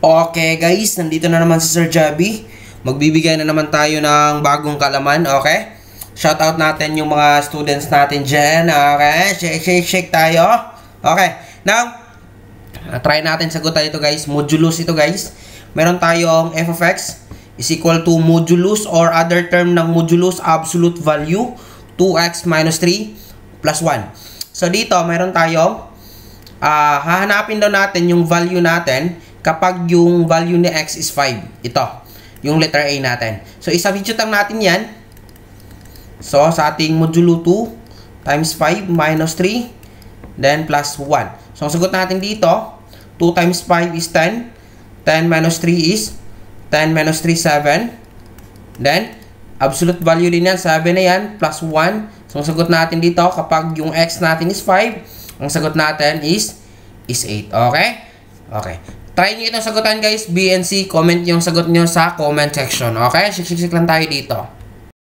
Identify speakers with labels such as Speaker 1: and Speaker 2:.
Speaker 1: Okay guys, nandito na naman si Sir Javi. Magbibigay na naman tayo ng bagong kalaman, okay? Shoutout natin yung mga students natin dyan, okay? Shake tayo. Okay, now, try natin sagutan ito guys. Modulus ito guys. Meron tayong f of x is equal to modulus or other term ng modulus absolute value 2x minus 3 plus 1. So dito, meron tayong hahanapin daw natin yung value natin kapag yung value ni x is 5. Ito, yung letter A natin. So, i-substitute lang natin yan. So, sa ating modulo 2 times 5 minus 3, then plus 1. So, ang sagot natin dito, 2 times 5 is 10. 10 minus 3 is 10 minus 3, 7. Then, absolute value din yan, 7 na yan, plus 1. So, ang sagot natin dito, kapag yung x natin is 5, ang sagot natin is 8. Okay? Okay. Try nyo itong sagutan guys, B and C. Comment yung sagot nyo sa comment section. Okay? Shik lang tayo dito.